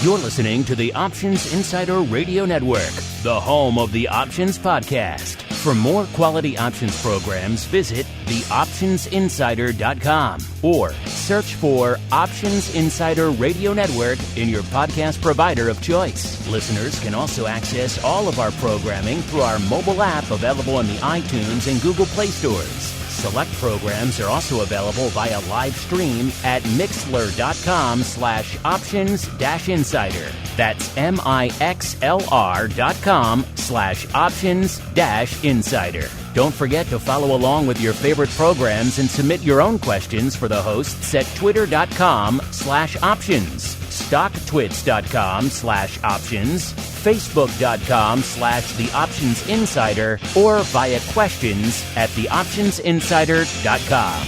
You're listening to the Options Insider Radio Network, the home of the Options Podcast. For more quality options programs, visit theoptionsinsider.com or search for Options Insider Radio Network in your podcast provider of choice. Listeners can also access all of our programming through our mobile app available in the iTunes and Google Play stores. Select programs are also available via live stream at mixlr.com/options-insider. That's mixlr.com/options-insider. Don't forget to follow along with your favorite programs and submit your own questions for the hosts at twitter.com/options, stocktwits.com/options, facebook.com/theoptionsinsider, or via questions at theoptionsinsider.com.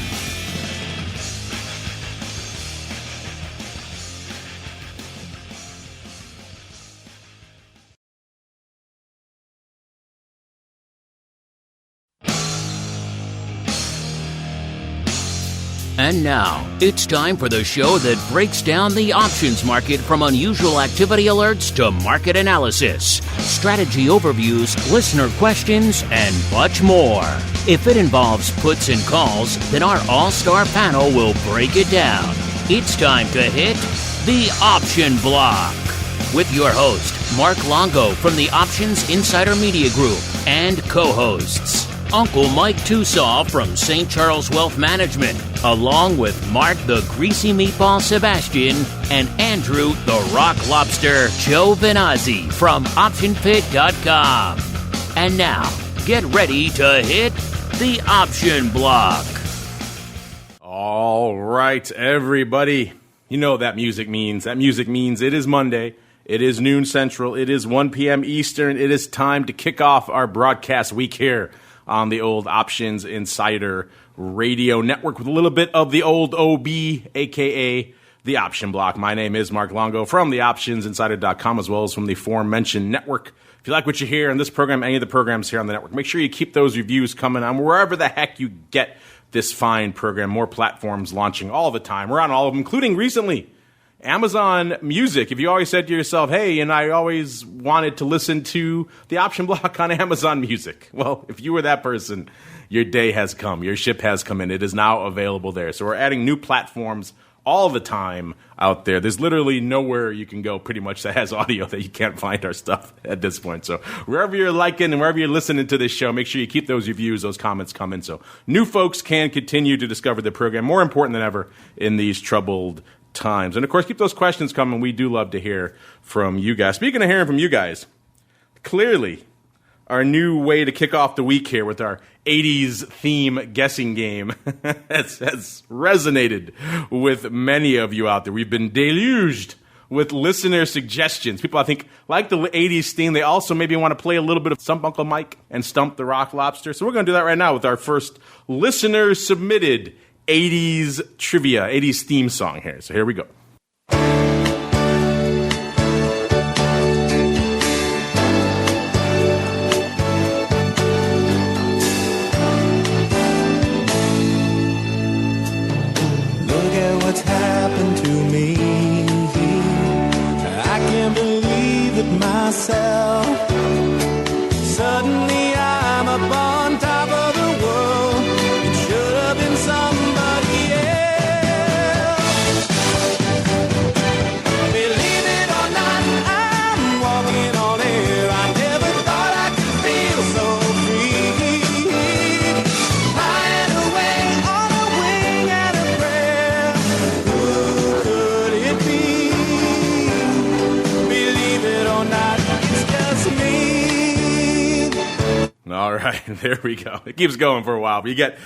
And now, it's time for the show that breaks down the options market from unusual activity alerts to market analysis, strategy overviews, listener questions, and much more. If it involves puts and calls, then our all-star panel will break it down. It's time to hit the Option Block with your host, Mark Longo from the Options Insider Media Group, and co-hosts, Uncle Mike TOSAW from St. Charles Wealth Management, along with Mark the Greasy Meatball Sebastian and Andrew the Rock Lobster GIOVINAZZI from OptionPit.com. And now, get ready to hit the Option Block. All right, everybody. You know what that music means. That music means it is Monday. It is noon Central. It is 1 p.m. Eastern. It is time to kick off our broadcast week here on the old Options Insider Radio Network with a little bit of the old OB, a.k.a. the Option Block. My name is Mark Longo from theoptionsinsider.com, as well as from the aforementioned network. If you like what you hear in this program, any of the programs here on the network, make sure you keep those reviews coming on wherever the heck you get this fine program. More platforms launching all the time. We're on all of them, including recently Amazon Music. If you always said to yourself, hey, and I always wanted to listen to the Option Block on Amazon Music. Well, if you were that person, your day has come. Your ship has come in. It is now available there. So we're adding new platforms all the time out there. There's literally nowhere you can go pretty much that has audio that you can't find our stuff at this point. So wherever you're liking and wherever you're listening to this show, make sure you keep those reviews, those comments coming so new folks can continue to discover the program, more important than ever in these troubled times. And of course, keep those questions coming. We do love to hear from you guys. Speaking of hearing from you guys, clearly our new way to kick off the week here with our 80s theme guessing game has resonated with many of you out there. We've been deluged with listener suggestions. People, I think, like the 80s theme. They also maybe want to play a little bit of Stump Uncle Mike and Stump the Rock Lobster. So we're going to do that right now with our first listener-submitted 80s trivia, 80s theme song here. So here we go. Look at what's happened to me. I can't believe it myself. Suddenly I'm up on top of the world. It should have been somebody else. Believe it or not, I'm walking on air. I never thought I could feel so free. Flying away on a wing and a prayer. Who could it be? Believe it or not, it's just me. All right, there we go. It keeps going for a while, but you get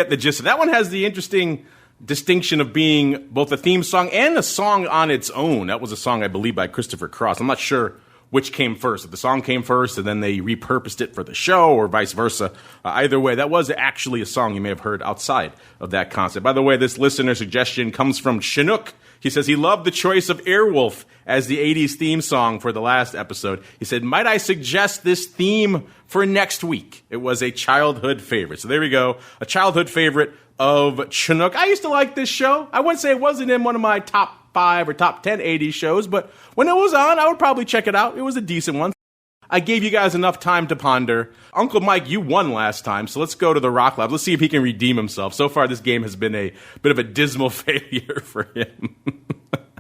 the gist. That one has the interesting distinction of being both a theme song and a song on its own. That was a song, I believe, by Christopher Cross. I'm not sure which came first. If the song came first and then they repurposed it for the show or vice versa. Either way, that was actually a song you may have heard outside of that concept. By the way, this listener suggestion comes from Chinook. He says he loved the choice of Airwolf as the 80s theme song for the last episode. He said, might I suggest this theme for next week? It was a childhood favorite. So there we go. A childhood favorite of Chinook. I used to like this show. I wouldn't say it wasn't in one of my top 5 or top 10 80s shows, but when it was on, I would probably check it out. It was a decent one. I gave you guys enough time to ponder. Uncle Mike, you won last time, so let's go to the Rock Lab. Let's see if he can redeem himself. So far, this game has been a bit of a dismal failure for him.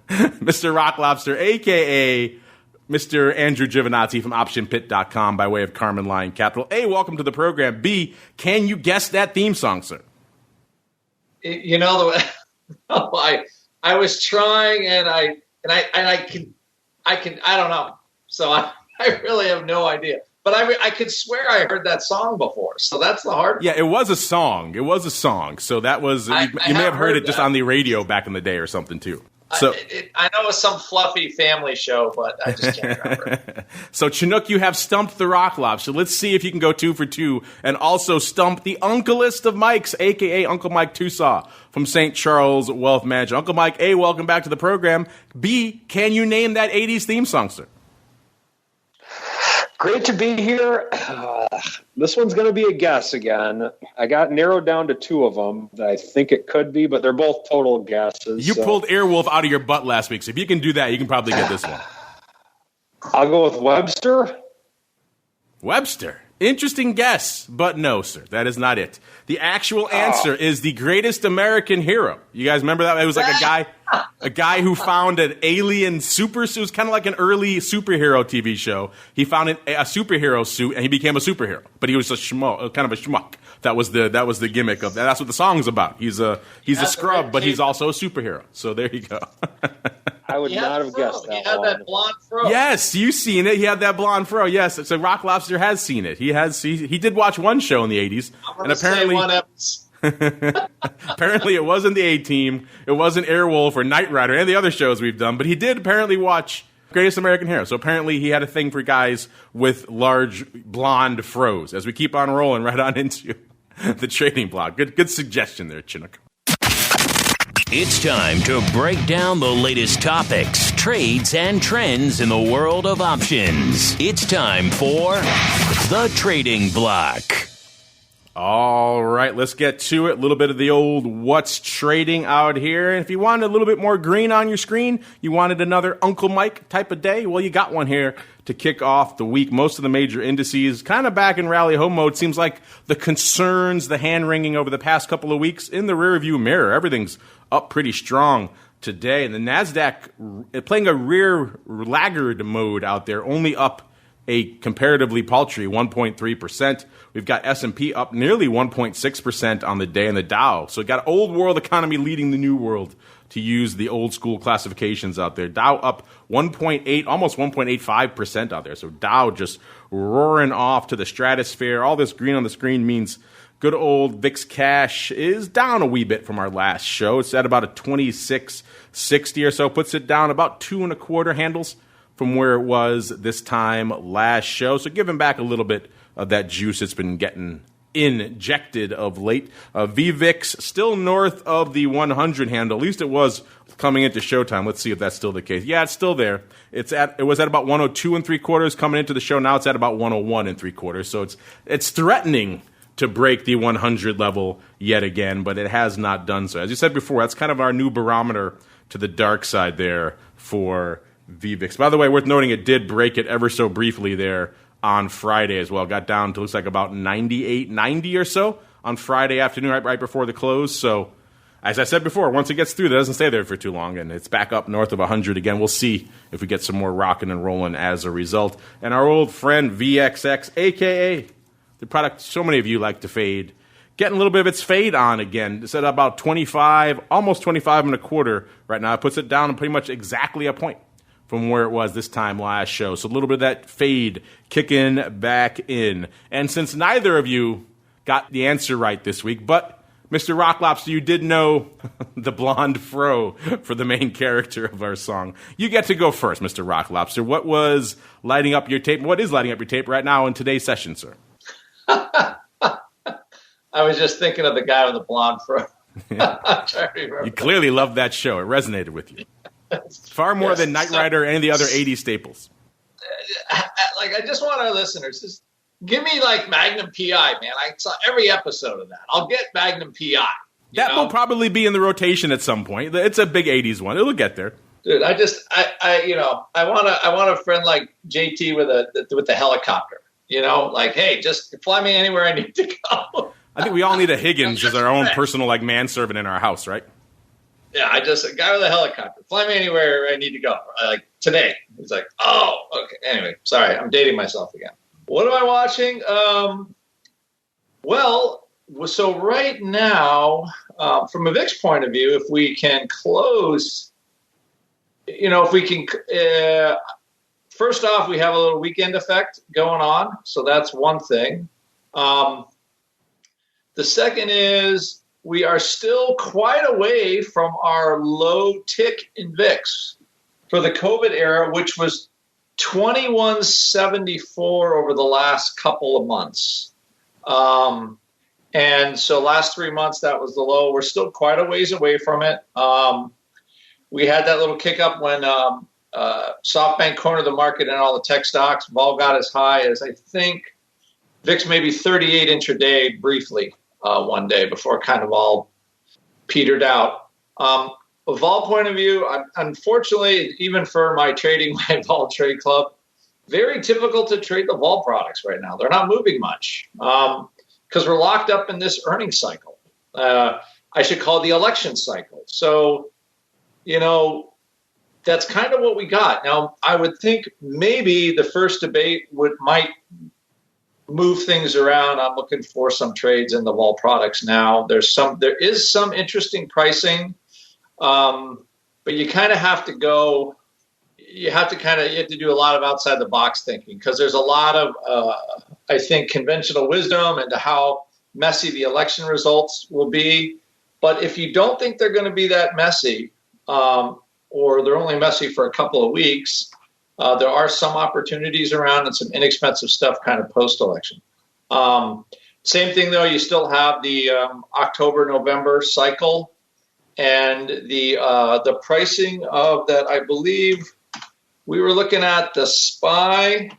Mr. Rock Lobster, a.k.a. Mr. Andrew Giovinazzi from OptionPit.com by way of Carmen Lion Capital. A, welcome to the program. B, can you guess that theme song, sir? You know, I was trying, and I don't know. So I really have no idea. But I could swear I heard that song before. So that's the hard part. Yeah, it was a song. So that was, you may have heard it just on the radio back in the day or something, too. So I know it's some fluffy family show, but I just can't remember. So, Chinook, you have stumped the Rock Lobster. Let's see if you can go 2 for 2 and also stump the Uncleist of Mikes, a.k.a. Uncle Mike TOSAW from St. Charles Wealth Management. Uncle Mike, A, welcome back to the program. B, can you name that 80s theme song, sir? Great to be here. This one's going to be a guess again. I got narrowed down to 2 of them that I think it could be, but they're both total guesses. You pulled Airwolf out of your butt last week, so if you can do that, you can probably get this one. I'll go with Webster. Webster. Interesting guess, but no, sir. That is not it. The actual answer is the greatest American hero. You guys remember that? It was like a guy who found an alien super suit. It was kind of like an early superhero TV show. He found a superhero suit, and he became a superhero. But he was a schmuck, kind of a schmuck. That was the gimmick of that. That's what the song's about. He's a scrub, but he's also a superhero. So there you go. I would not have guessed that. He had that blonde fro. Yes, you've seen it. He had that blonde fro. Yes, so Rock Lobster has seen it. He did watch one show in the 80s, and apparently one episode. apparently it wasn't the A-Team, it wasn't Airwolf or Knight Rider, any of the other shows we've done, but he did apparently watch Greatest American Hero. So apparently he had a thing for guys with large blonde fros. As we keep on rolling right on into the trading block. Good suggestion there, Chinook. It's time to break down the latest topics, trades, and trends in the world of options. It's time for the Trading Block. All right, let's get to it. A little bit of the old what's trading out here. And if you wanted a little bit more green on your screen, you wanted another Uncle Mike type of day, well, you got one here to kick off the week. Most of the major indices kind of back in rally home mode. Seems like the concerns, the hand-wringing over the past couple of weeks in the rearview mirror. Everything's up pretty strong today. And the NASDAQ playing a rear laggard mode out there, only up a comparatively paltry 1.3%. We've got S&P up nearly 1.6% on the day, and the Dow. So we've got old world economy leading the new world, to use the old school classifications out there. Dow up 1.8, almost 1.85% out there. So Dow just roaring off to the stratosphere. All this green on the screen means good old VIX cash is down a wee bit from our last show. It's at about a 26.60 or so. Puts it down about 2.25 handles from where it was this time last show. So giving back a little bit of that juice it's been getting injected of late. VVIX still north of the 100 handle. At least it was coming into showtime. Let's see if that's still the case. Yeah, it's still there. It was at about 102 3/4 coming into the show. Now it's at about 101 3/4. So it's threatening to break the 100 level yet again, but it has not done so. As you said before, that's kind of our new barometer to the dark side there for VVIX. By the way, worth noting, it did break it ever so briefly there on Friday as well. Got down to looks like about 98.90 or so on Friday afternoon, right before the close. So, as I said before, once it gets through, it doesn't stay there for too long, and it's back up north of 100 again. We'll see if we get some more rocking and rolling as a result. And our old friend VXX, a.k.a. the product so many of you like to fade, getting a little bit of its fade on again. It's at about 25, almost 25.25 right now. It puts it down pretty much exactly a point from where it was this time last show. So a little bit of that fade kicking back in. And since neither of you got the answer right this week, but Mr. Rock Lobster, you did know the blonde fro for the main character of our song. You get to go first, Mr. Rock Lobster. What was lighting up your tape? What is lighting up your tape right now in today's session, sir? I was just thinking of the guy with the blonde fro. You clearly loved that show. It resonated with you. Far more than Knight Rider or any of the other 80s staples. I just want our listeners, just give me like Magnum PI, man. I saw every episode of that. I'll get Magnum PI. That will probably be in the rotation at some point. It's a big 80s one. It'll get there. Dude, I want a friend like JT with the helicopter. Like, hey, just fly me anywhere I need to go. I think we all need a Higgins as our own personal manservant in our house, right? Yeah, a guy with a helicopter. Fly me anywhere I need to go. Like today. It's like, oh, okay. Anyway, sorry, I'm dating myself again. What am I watching? So right now, from a VIX point of view, if we can close, first off, we have a little weekend effect going on. So that's one thing. The second is we are still quite away from our low tick in VIX for the COVID era, which was 2174 over the last couple of months. And so last 3 months, that was the low. We're still quite a ways away from it. We had that little kick up when SoftBank cornered the market and all the tech stocks. Vol got as high as, I think, VIX maybe 38 intraday briefly one day before it kind of all petered out. A vol point of view, unfortunately, even for my vol trade club, very difficult to trade the vol products right now. They're not moving much because we're locked up in this earnings cycle. I should call it the election cycle. So, that's kind of what we got. Now, I would think maybe the first debate might move things around. I'm looking for some trades in the vol products now. There is some interesting pricing, but you kind of have to go. You have to do a lot of outside the box thinking because there's a lot of, I think, conventional wisdom into how messy the election results will be. But if you don't think they're going to be that messy, or they're only messy for a couple of weeks, there are some opportunities around and some inexpensive stuff kind of post-election. Same thing, though, you still have the October-November cycle and the pricing of that, I believe we were looking at the SPY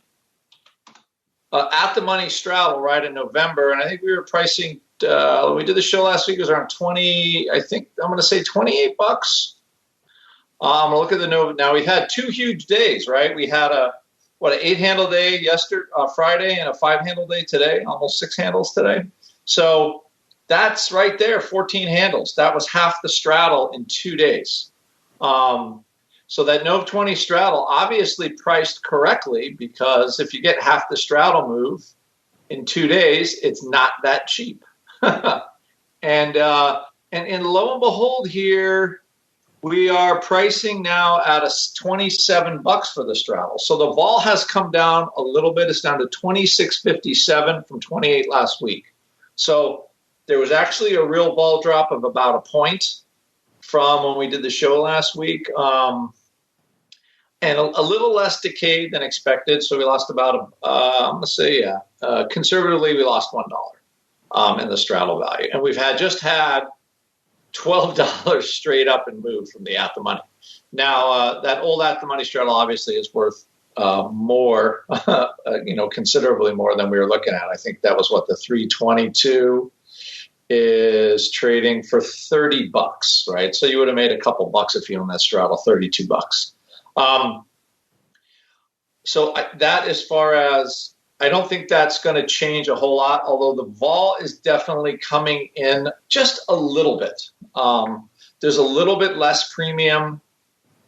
at the money straddle right in November, and I think we were pricing, we did the show last week, it was around 20, I think I'm going to say $28. Look at the Nova. Now we had two huge days, right? We had an 8-handle day Friday, and a 5-handle day today, almost 6 handles today. So that's right there, 14 handles. That was half the straddle in 2 days. So that Nov 20 straddle obviously priced correctly because if you get half the straddle move in 2 days, it's not that cheap. and lo and behold, here. We are pricing now at $27 for the straddle. So the vol has come down a little bit. It's down to $26.57 from $28 last week. So there was actually a real vol drop of about a point from when we did the show last week, and a little less decay than expected. So we lost about, conservatively, we lost $1 in the straddle value. And we've just had $12 straight up and moved from the at the money. Now, that old at the money straddle obviously is worth more, considerably more than we were looking at. I think that was the 322 is trading for $30, right? So you would have made a couple bucks if you owned that straddle, $32. So that, as far as, I don't think that's going to change a whole lot, although the vol is definitely coming in just a little bit. There's a little bit less premium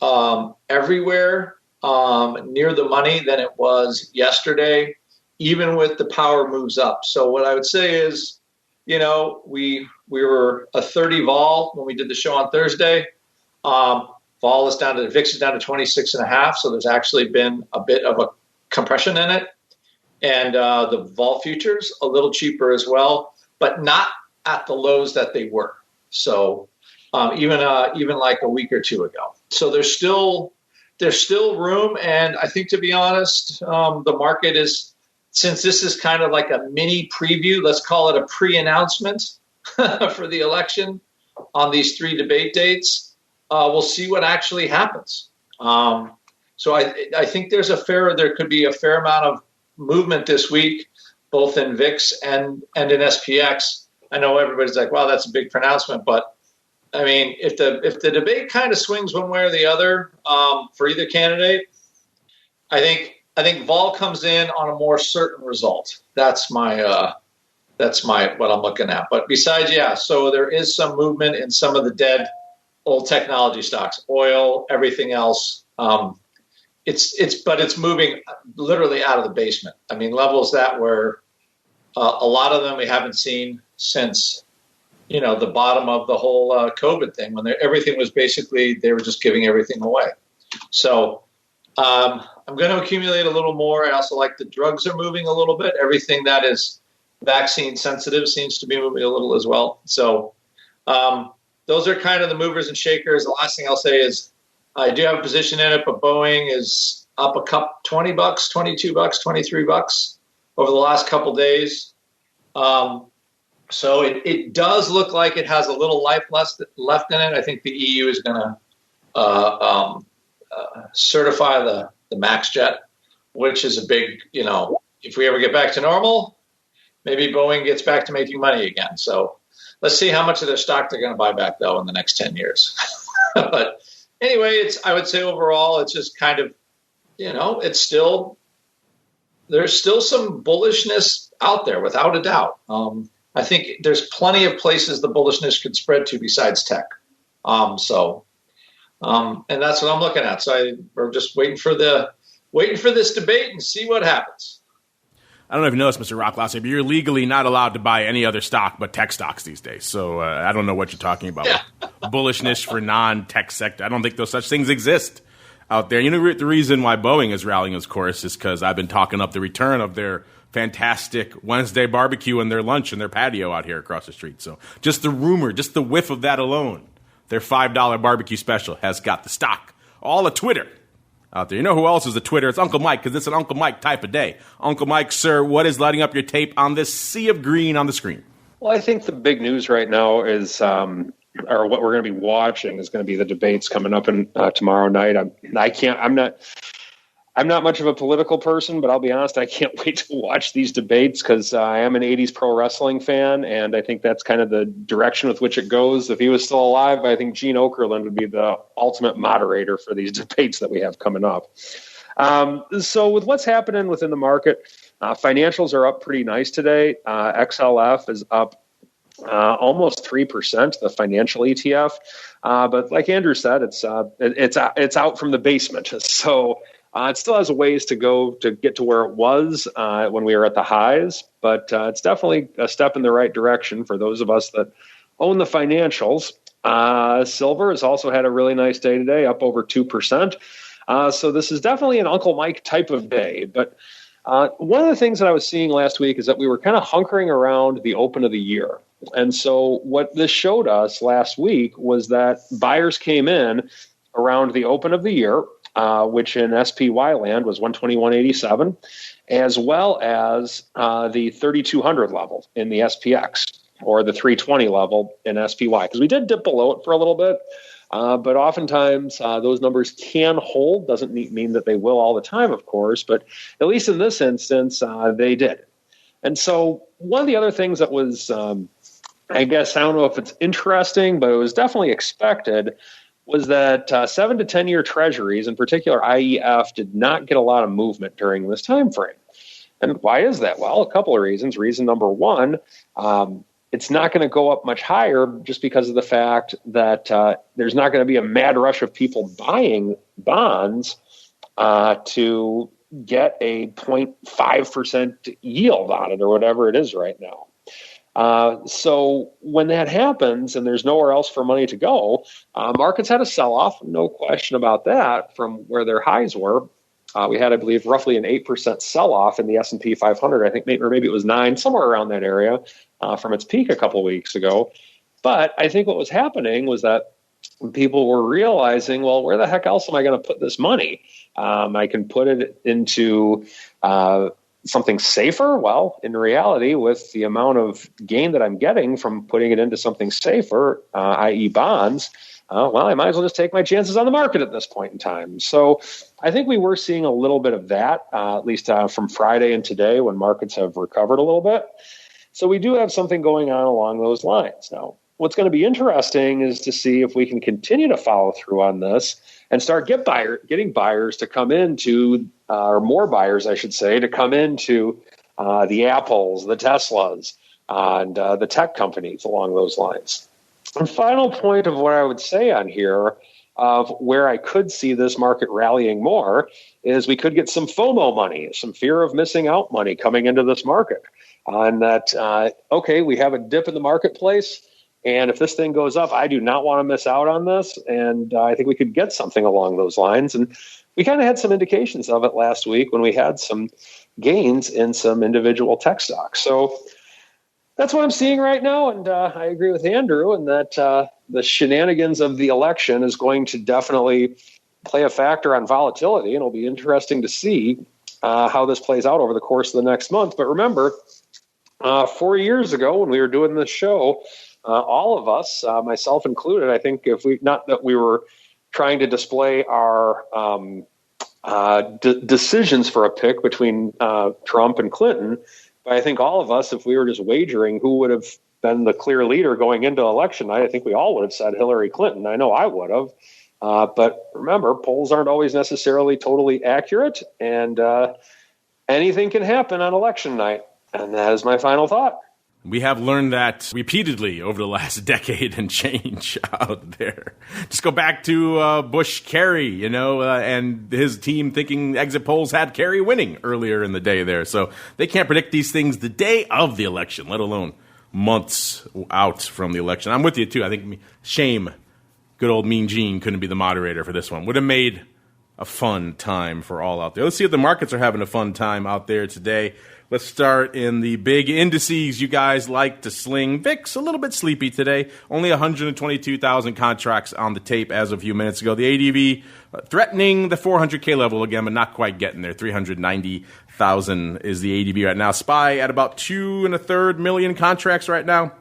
everywhere near the money than it was yesterday, even with the power moves up. So what I would say is, we were a 30 vol when we did the show on Thursday. Vol is down to, VIX is down to 26.5, so there's actually been a bit of a compression in it. And the vol futures a little cheaper as well, but not at the lows that they were. So even like a week or two ago. So there's still room, and I think, to be honest, the market is, since this is kind of like a mini preview, let's call it a pre-announcement for the election on these 3 debate dates. We'll see what actually happens. So I think there could be a fair amount of movement this week, both in VIX and in SPX. I know everybody's like, wow, that's a big pronouncement, but I mean, if the debate kind of swings one way or the other for either candidate, I think Vol comes in on a more certain result. That's my what I'm looking at. But besides, so there is some movement in some of the dead old technology stocks, oil, everything else. It's moving literally out of the basement. I mean, levels that were a lot of them we haven't seen since the bottom of the whole COVID thing, when everything was basically they were just giving everything away. So I'm going to accumulate a little more. I also like the drugs are moving a little bit. Everything that is vaccine sensitive seems to be moving a little as well. So those are kind of the movers and shakers. The last thing I'll say is I do have a position in it, but Boeing is up a cup $20, $22, $23 over the last couple days. So it does look like it has a little life left in it. I think the EU is going to certify the MAX jet, which is a big, if we ever get back to normal, maybe Boeing gets back to making money again. So let's see how much of their stock they're going to buy back, though, in the next 10 years. But anyway, I would say overall, it's just kind of, there's still some bullishness out there, without a doubt. I think there's plenty of places the bullishness could spread to besides tech. And that's what I'm looking at. So we're just waiting for this debate and see what happens. I don't know if you noticed, Mr. Rockloss, but you're legally not allowed to buy any other stock but tech stocks these days. So I don't know what you're talking about. Yeah. Bullishness for non-tech sector. I don't think those such things exist out there. The reason why Boeing is rallying, of course, is because I've been talking up the return of their fantastic Wednesday barbecue and their lunch and their patio out here across the street. So just the rumor, just the whiff of that alone, their $5 barbecue special has got the stock all of Twitter out there. You know who else is a Twitter? It's Uncle Mike, because it's an Uncle Mike type of day. Uncle Mike, sir, what is lighting up your tape on this sea of green on the screen? Well, I think the big news right now is, or what we're going to be watching is going to be the debates coming up tomorrow night. I'm not much of a political person, but I'll be honest, I can't wait to watch these debates because I am an 80s pro wrestling fan, and I think that's kind of the direction with which it goes. If he was still alive, I think Gene Okerlund would be the ultimate moderator for these debates that we have coming up. So with what's happening within the market, financials are up pretty nice today. XLF is up almost 3%, the financial ETF. But like Andrew said, it's out from the basement. So it still has a ways to go to get to where it was when we were at the highs, but it's definitely a step in the right direction for those of us that own the financials. Silver has also had a really nice day today, up over 2%. So this is definitely an Uncle Mike type of day. But one of the things that I was seeing last week is that we were kind of hunkering around the open of the year. And so what this showed us last week was that buyers came in around the open of the year, which in SPY land was 121.87, as well as the 3,200 level in the SPX, or the 320 level in SPY, because we did dip below it for a little bit. But oftentimes those numbers can hold. Doesn't mean that they will all the time, of course, but at least in this instance, they did. And so one of the other things that was, I guess, I don't know if it's interesting, but it was definitely expected, was that 7 to 10 year treasuries, in particular IEF, did not get a lot of movement during this time frame. And why is that? Well, a couple of reasons. Reason number one, it's not going to go up much higher just because of the fact that there's not going to be a mad rush of people buying bonds to get a 0.5% yield on it or whatever it is right now. So when that happens and there's nowhere else for money to go, markets had a sell-off, no question about that, from where their highs were. We had, I believe, roughly an 8% sell-off in the S&P 500. I think maybe it was 9, somewhere around that area from its peak a couple of weeks ago. But I think what was happening was that people were realizing, well, where the heck else am I going to put this money? I can put it into something safer. Well, in reality, with the amount of gain that I'm getting from putting it into something safer, i.e. bonds, well, I might as well just take my chances on the market at this point in time. So I think we were seeing a little bit of that, at least from Friday and today when markets have recovered a little bit. So we do have something going on along those lines. Now, what's going to be interesting is to see if we can continue to follow through on this and start getting buyers to come into, or more buyers, I should say, to come into the Apples, the Teslas, and the tech companies along those lines. And final point of what I would say on here of where I could see this market rallying more is we could get some FOMO money, some fear of missing out money coming into this market. On that, okay, we have a dip in the marketplace, and if this thing goes up, I do not want to miss out on this, and I think we could get something along those lines. And we kind of had some indications of it last week when we had some gains in some individual tech stocks. So that's what I'm seeing right now, and I agree with Andrew in that the shenanigans of the election is going to definitely play a factor on volatility, and it'll be interesting to see how this plays out over the course of the next month. But remember, 4 years ago when we were doing this show, all of us, myself included, I think not that we were trying to display our decisions for a pick between Trump and Clinton, but I think all of us, if we were just wagering who would have been the clear leader going into election night, I think we all would have said Hillary Clinton. I know I would have. But remember, polls aren't always necessarily totally accurate, and anything can happen on election night. And that is my final thought. We have learned that repeatedly over the last decade and change out there. Just go back to Bush-Kerry, and his team thinking exit polls had Kerry winning earlier in the day there. So they can't predict these things the day of the election, let alone months out from the election. I'm with you, too. I think shame good old Mean Gene couldn't be the moderator for this one. Would have made a fun time for all out there. Let's see if the markets are having a fun time out there today. Let's start in the big indices you guys like to sling. VIX, a little bit sleepy today. Only 122,000 contracts on the tape as of a few minutes ago. The ADV threatening the 400K level again, but not quite getting there. 390,000 is the ADV right now. SPY at about 2.25 million contracts right now.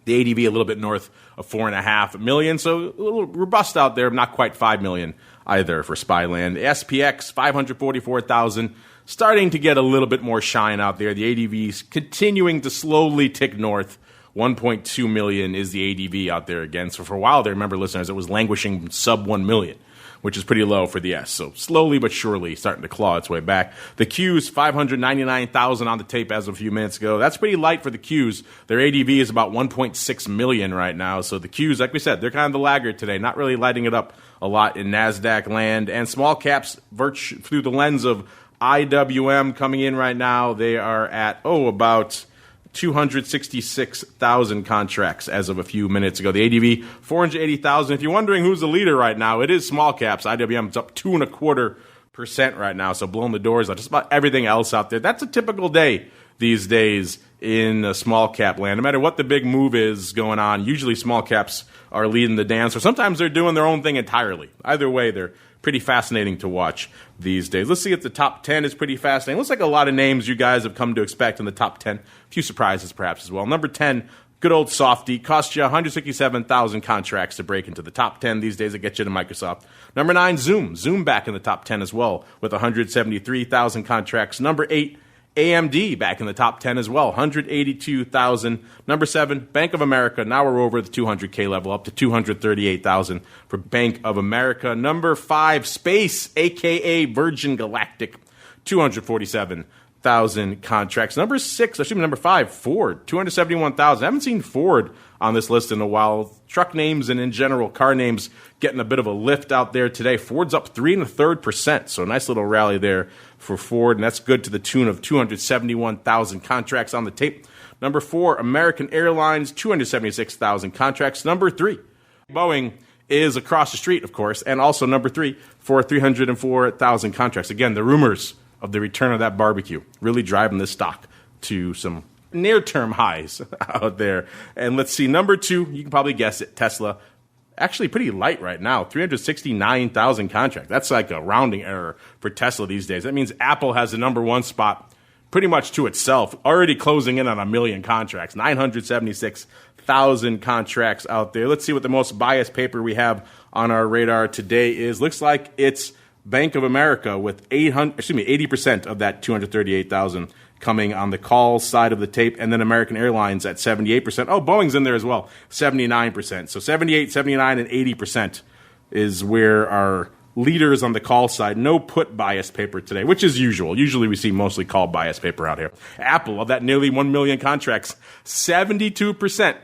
The ADV a little bit north of 4.5 million, so a little robust out there, not quite 5 million either for SPY land. The SPX, 544,000. Starting to get a little bit more shine out there. The ADV's continuing to slowly tick north. 1.2 million is the ADV out there again. So for a while there, remember, listeners, it was languishing sub 1 million, which is pretty low for the S. So slowly but surely starting to claw its way back. The Qs, 599,000 on the tape as of a few minutes ago. That's pretty light for the Qs. Their ADV is about 1.6 million right now. So the Qs, like we said, they're kind of the laggard today, not really lighting it up a lot in NASDAQ land. And small caps, through the lens of IWM coming in right now, they are at, about 266,000 contracts as of a few minutes ago. The ADV, 480,000. If you're wondering who's the leader right now, it is small caps. IWM is up 2.25% right now, so blowing the doors out just about everything else out there. That's a typical day these days in small cap land. No matter what the big move is going on, usually small caps are leading the dance, or sometimes they're doing their own thing entirely. Either way, they're pretty fascinating to watch these days. Let's see if the top 10 is pretty fascinating. Looks like a lot of names you guys have come to expect in the top 10. A few surprises perhaps as well. Number 10, good old Softy. Cost you 167,000 contracts to break into the top 10 these days. It gets you to Microsoft. Number 9, Zoom. Zoom back in the top 10 as well with 173,000 contracts. Number 8, AMD back in the top 10 as well, 182,000. Number 7, Bank of America. Now we're over the 200K level, up to 238,000 for Bank of America. Number 5, Space, a.k.a. Virgin Galactic, 247,000 contracts. Number 5, Ford, 271,000. I haven't seen Ford on this list in a while. Truck names and in general car names getting a bit of a lift out there today. Ford's up 3.33%, so a nice little rally there for Ford, and that's good to the tune of 271,000 contracts on the tape. Number 4, American Airlines, 276,000 contracts. Number 3, Boeing is across the street, of course, and also number 3 for 304,000 contracts. Again, the rumors of the return of that barbecue really driving this stock to some near-term highs out there. And let's see, number 2, you can probably guess it, Tesla. Actually pretty light right now, 369,000 contracts. That's like a rounding error for Tesla these days. That means Apple has the number 1 spot pretty much to itself, already closing in on 1 million contracts, 976,000 contracts out there. Let's see what the most biased paper we have on our radar today is. Looks like it's Bank of America with 80% of that 238,000 coming on the call side of the tape, and then American Airlines at 78%. Oh, Boeing's in there as well, 79%. So 78, 79, and 80% is where our leaders on the call side. No put bias paper today, which is usual. Usually we see mostly call bias paper out here. Apple, of that nearly 1 million contracts, 72%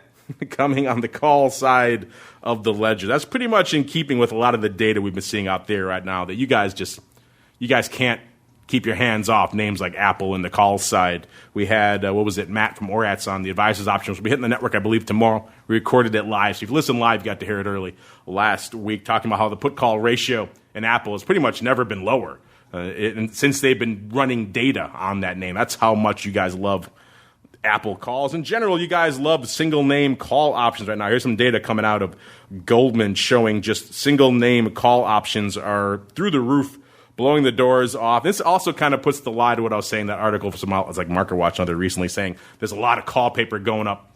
coming on the call side of the ledger. That's pretty much in keeping with a lot of the data we've been seeing out there right now that you guys can't keep your hands off names like Apple in the call side. We had, Matt from Oratz on the advisors options. We'll be hitting the network, I believe, tomorrow. We recorded it live. So if you listen live, you got to hear it early last week, talking about how the put-call ratio in Apple has pretty much never been lower since they've been running data on that name. That's how much you guys love Apple calls. In general, you guys love single-name call options right now. Here's some data coming out of Goldman showing just single-name call options are through the roof, blowing the doors off. This also kind of puts the lie to what I was saying, that article from some outlets like MarketWatch and other recently saying there's a lot of call paper going up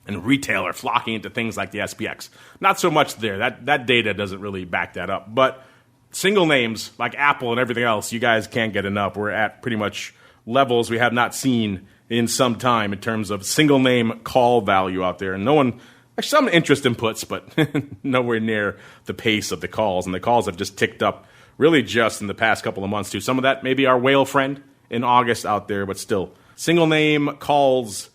and retail are flocking into things like the SPX. Not so much there. That data doesn't really back that up. But single names like Apple and everything else, you guys can't get enough. We're at pretty much levels we have not seen in some time in terms of single name call value out there. And no one, actually some interest in puts, but nowhere near the pace of the calls. And the calls have just ticked up really just in the past couple of months, too. Some of that maybe our whale friend in August out there, but still. Single name calls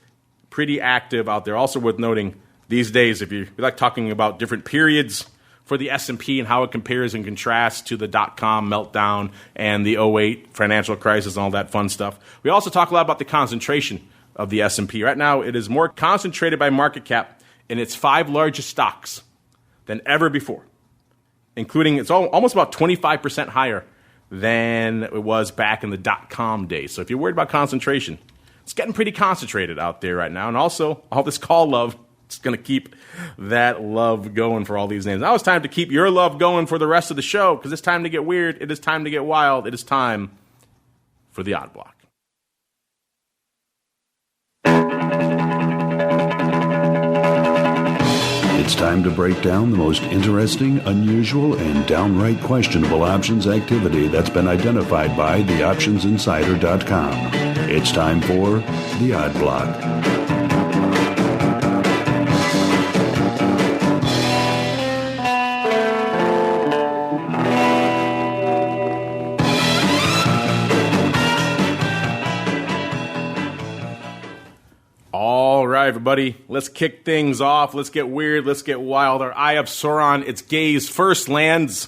pretty active out there. Also worth noting these days, if you like talking about different periods for the S&P and how it compares and contrasts to the dot-com meltdown and the 08 financial crisis and all that fun stuff. We also talk a lot about the concentration of the S&P. Right now, it is more concentrated by market cap in its 5 largest stocks than ever before, including it's almost about 25% higher than it was back in the dot-com days. So if you're worried about concentration, it's getting pretty concentrated out there right now. And also, all this call love, it's going to keep that love going for all these names. Now it's time to keep your love going for the rest of the show, because it's time to get weird. It is time to get wild. It is time for the Odd Block. It's time to break down the most interesting, unusual, and downright questionable options activity that's been identified by theoptionsinsider.com. It's time for the Odd Block. All right, everybody, let's kick things off. Let's get weird. Let's get wild. Our Eye of Sauron, its gaze first lands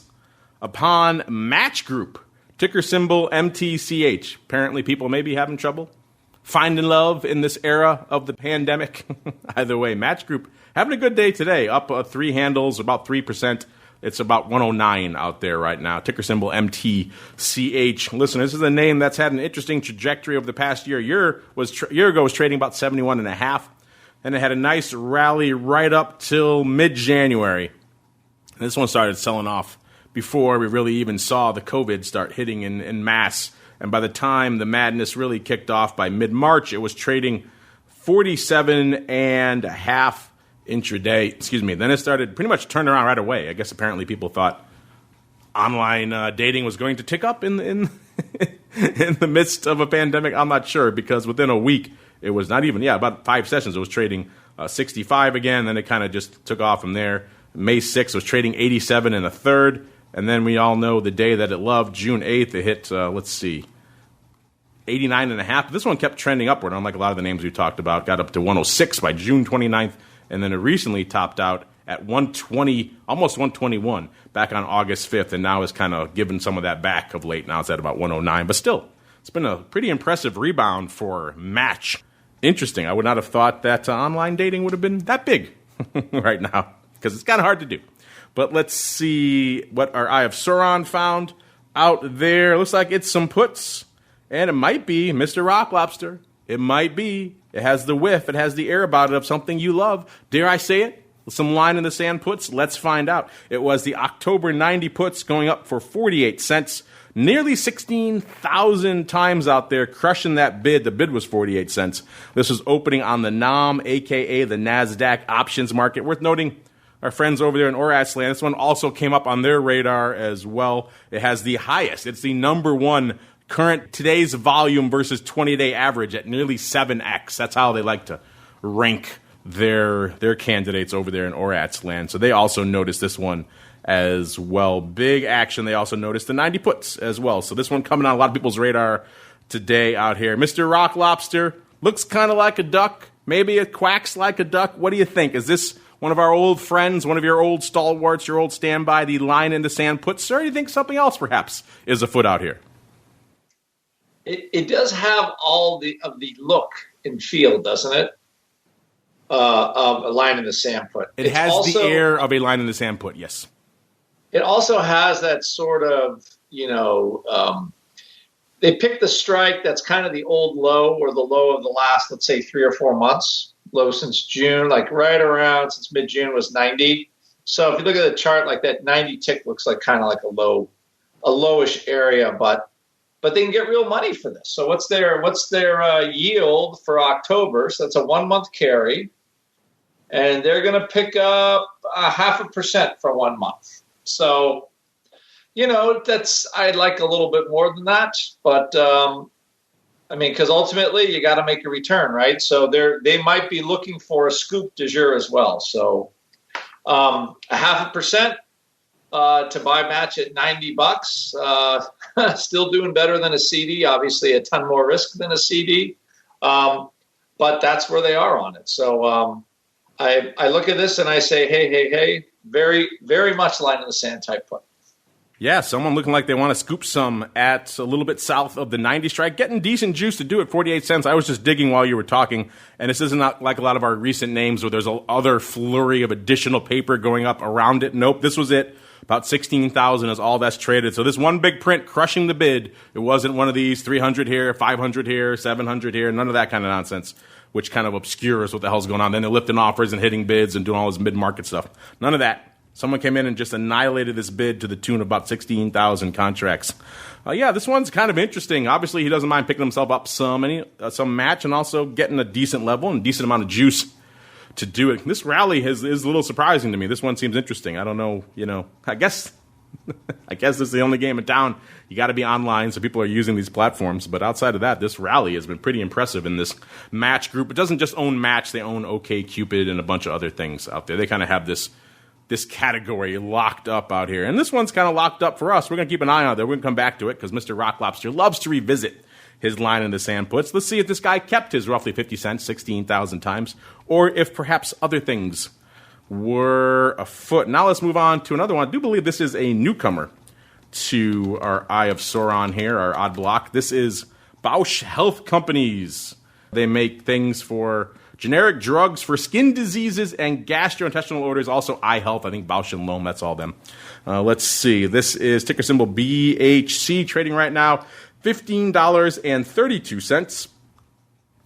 upon Match Group, ticker symbol MTCH. Apparently, people may be having trouble finding love in this era of the pandemic. Either way, Match Group having a good day today, up 3 handles, about 3%. It's about 109 out there right now. Ticker symbol MTCH. Listen, this is a name that's had an interesting trajectory over the past year. Year ago was trading about 71.5, and it had a nice rally right up till mid-January. And this one started selling off before we really even saw the COVID start hitting in mass. And by the time the madness really kicked off by mid-March, it was trading 47.5 intraday, Then it started pretty much turning around right away. I guess apparently people thought online dating was going to tick up in in the midst of a pandemic. I'm not sure, because within a week it was not even, about 5 sessions, it was trading 65 again. Then it kind of just took off from there. May 6th was trading 87 1/3. And then we all know the day that it loved, June 8th, it hit, 89.5. This one kept trending upward, unlike a lot of the names we talked about. Got up to 106 by June 29th. And then it recently topped out at 120, almost 121, back on August 5th, and now has kind of given some of that back of late. Now it's at about 109, but still, it's been a pretty impressive rebound for Match. Interesting. I would not have thought that online dating would have been that big right now, because it's kind of hard to do. But let's see what our Eye of Sauron found out there. Looks like it's some puts, and it might be Mr. Rock Lobster. It might be. It has the whiff. It has the air about it of something you love. Dare I say it? Some line in the sand puts? Let's find out. It was the October 90 puts going up for 48 cents. Nearly 16,000 times out there, crushing that bid. The bid was 48 cents. This was opening on the NAM, a.k.a. the NASDAQ options market. Worth noting, our friends over there in Oratz land, this one also came up on their radar as well. It has the highest. It's the number one today's volume versus 20-day average at nearly 7x. That's how they like to rank their candidates over there in ORAT's land. So they also noticed this one as well. Big action. They also noticed the 90 puts as well. So this one coming on a lot of people's radar today out here. Mr. Rock Lobster looks kind of like a duck. Maybe it quacks like a duck. What do you think? Is this one of our old friends, one of your old stalwarts, your old standby, the line in the sand puts? Or do you think something else perhaps is afoot out here? It does have all the look and feel, doesn't it? Of a line in the sand put. It has also the air of a line in the sand put, yes. It also has that sort of, they pick the strike that's kind of the old low or the low of the last, let's say, 3 or 4 months. Low since June, like right around since mid-June was 90. So if you look at the chart, like that 90 tick looks like kind of like a lowish area, but they can get real money for this. So what's their yield for October? So that's a 1 month carry, and they're going to pick up 0.5% for 1 month. So, I'd like a little bit more than that, but because ultimately you got to make a return, right? So they might be looking for a scoop du jour as well. So 0.5%. To buy match at $90, still doing better than a CD. Obviously, a ton more risk than a CD, but that's where they are on it. So I look at this and I say, hey, very, very much line in the sand type put. Yeah, someone looking like they want to scoop some at a little bit south of the 90 strike, getting decent juice to do it, 48 cents. I was just digging while you were talking, and this isn't like a lot of our recent names where there's other flurry of additional paper going up around it. Nope, this was it. About 16,000 is all that's traded. So this one big print crushing the bid. It wasn't one of these 300 here, 500 here, 700 here, none of that kind of nonsense, which kind of obscures what the hell's going on. Then they're lifting offers and hitting bids and doing all this mid-market stuff. None of that. Someone came in and just annihilated this bid to the tune of about 16,000 contracts. This one's kind of interesting. Obviously, he doesn't mind picking himself up some match and also getting a decent level and decent amount of juice to do it. This rally is a little surprising to me. This one seems interesting. I don't know, I guess this is the only game in town. You got to be online, so people are using these platforms. But outside of that, this rally has been pretty impressive in this match group. It doesn't just own Match. They own OkCupid and a bunch of other things out there. They kind of have this category locked up out here. And this one's kind of locked up for us. We're going to keep an eye on it. We're going to come back to it because Mr. Rock Lobster loves to revisit his line in the sand puts. Let's see if this guy kept his roughly 50 cents 16,000 times, or if perhaps other things were afoot. Now let's move on to another one. I do believe this is a newcomer to our Eye of Sauron here, our odd block. This is Bausch Health Companies. They make things for generic drugs for skin diseases and gastrointestinal orders, also eye health. I think Bausch & Lomb, that's all them. Let's see. This is ticker symbol BHC, trading right now $15.32.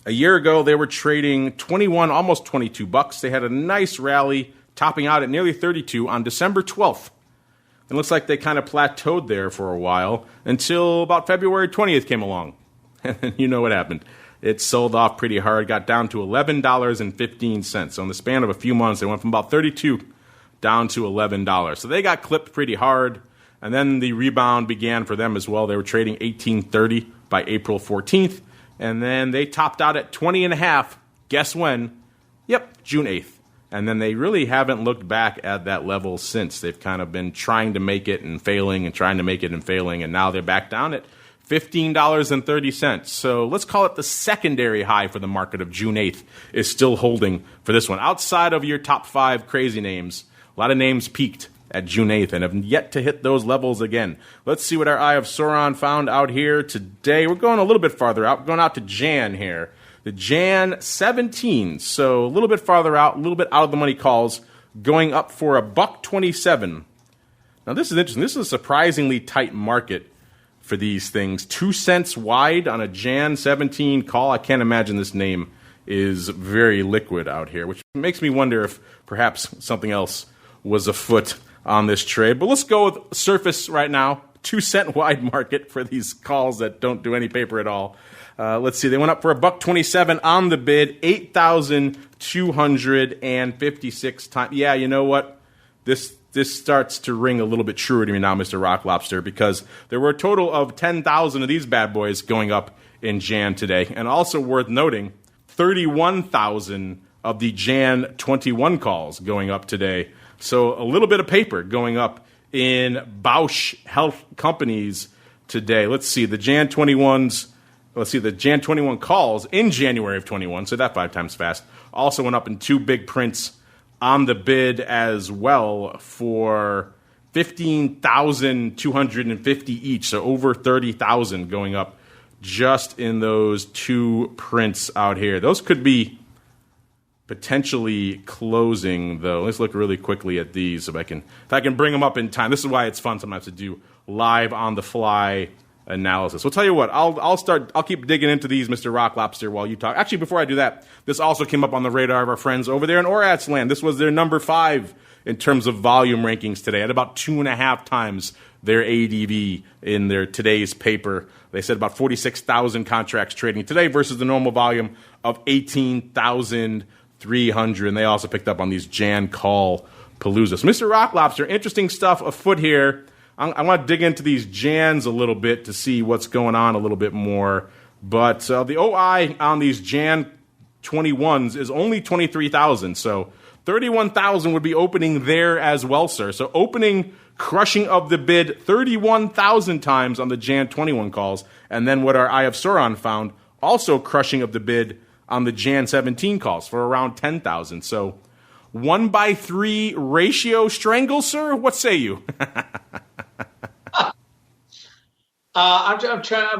A year ago, they were trading 21, almost $22. They had a nice rally, topping out at nearly 32 on December 12th. It looks like they kind of plateaued there for a while until about February 20th came along. And you know what happened. It sold off pretty hard, got down to $11.15. So in the span of a few months, they went from about 32 down to $11. So they got clipped pretty hard. And then the rebound began for them as well. They were trading $18.30 by April 14th. And then they topped out at 20.5. Guess when? Yep, June 8th. And then they really haven't looked back at that level since. They've kind of been trying to make it and failing and trying to make it and failing. And now they're back down at $15.30. So let's call it the secondary high for the market of June 8th is still holding for this one. Outside of your top 5 crazy names, a lot of names peaked at June 8th and have yet to hit those levels again. Let's see what our Eye of Sauron found out here today. We're going a little bit farther out. We're going out to Jan here. The Jan 17, so a little bit farther out, a little bit out of the money calls, going up for $1.27. Now this is interesting. This is a surprisingly tight market for these things. 2 cents wide on a Jan 17 call. I can't imagine this name is very liquid out here, which makes me wonder if perhaps something else was afoot on this trade. But let's go with surface right now. 2 cent wide market for these calls that don't do any paper at all. Let's see. They went up for $1.27 on the bid, 8,256 times. Yeah, you know what? This starts to ring a little bit truer to me now, Mr. Rock Lobster, because there were a total of 10,000 of these bad boys going up in Jan today. And also worth noting, 31,000 of the Jan 21 calls going up today. So a little bit of paper going up in Bausch Health companies today. Let's see, the Jan 21s. Let's see, the Jan 21 calls in January of 21, so that 5 times fast, also went up in 2 big prints on the bid as well for 15,250 each, so over 30,000 going up just in those 2 prints out here. Those could be potentially closing, though. Let's look really quickly at these if I can bring them up in time. This is why it's fun sometimes to do live on the fly analysis. We'll tell you what, I'll keep digging into these, Mr. Rock Lobster, while you talk. Actually, before I do that, this also came up on the radar of our friends over there in ORATS land. This was their number 5 in terms of volume rankings today, at about 2.5 times their ADV in their today's paper. They said about 46,000 contracts trading today versus the normal volume of 18,300. And they also picked up on these Jan call paloozas. So Mr. Rock Lobster, interesting stuff afoot here. I want to dig into these Jans a little bit to see what's going on a little bit more. But the OI on these Jan 21s is only 23,000. So 31,000 would be opening there as well, sir. So opening, crushing of the bid 31,000 times on the Jan 21 calls. And then what our Eye of Sauron found, also crushing of the bid on the Jan 17 calls for around 10,000. So 1-by-3 ratio strangle, sir? What say you? I'm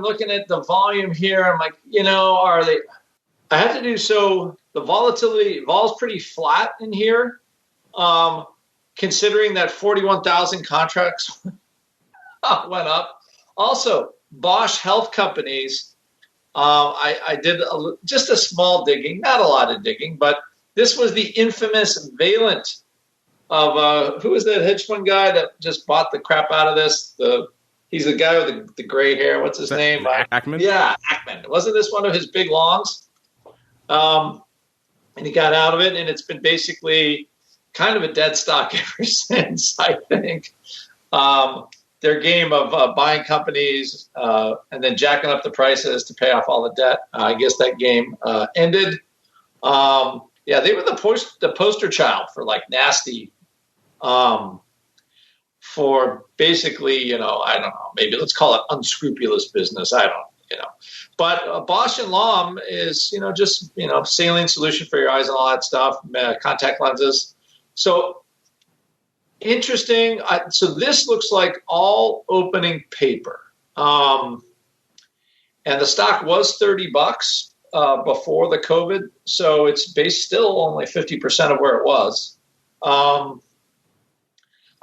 looking at the volume here. I'm like, are they? I have to do so. The volatility, vol's pretty flat in here, considering that 41,000 contracts went up. Also, Bausch Health companies. I did just a small digging, not a lot of digging, but this was the infamous Valent of who was that hedge fund guy that just bought the crap out of this? He's the guy with the gray hair. What's his name? Ackman? Yeah, Ackman. Wasn't this one of his big longs? And he got out of it, and it's been basically kind of a dead stock ever since, I think. Their game of buying companies and then jacking up the prices to pay off all the debt, I guess that game ended. Yeah, they were the poster child for like nasty for basically, I don't know, maybe let's call it unscrupulous business. I don't know, But Bausch & Lomb is, just, saline solution for your eyes and all that stuff, contact lenses. So interesting. So this looks like all opening paper. And the stock was $30 before the COVID. So it's based still only 50% of where it was.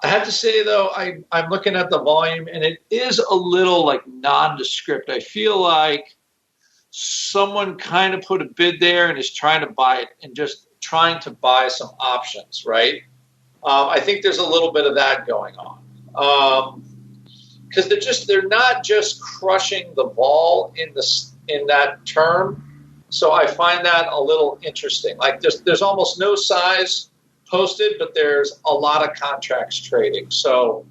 I have to say, though, I'm looking at the volume, and it is a little like nondescript. I feel like someone kind of put a bid there and is trying to buy it and just trying to buy some options, right? I think there's a little bit of that going on because they're not just crushing the ball in that term. So I find that a little interesting. Like there's almost no size posted, but there's a lot of contracts trading. So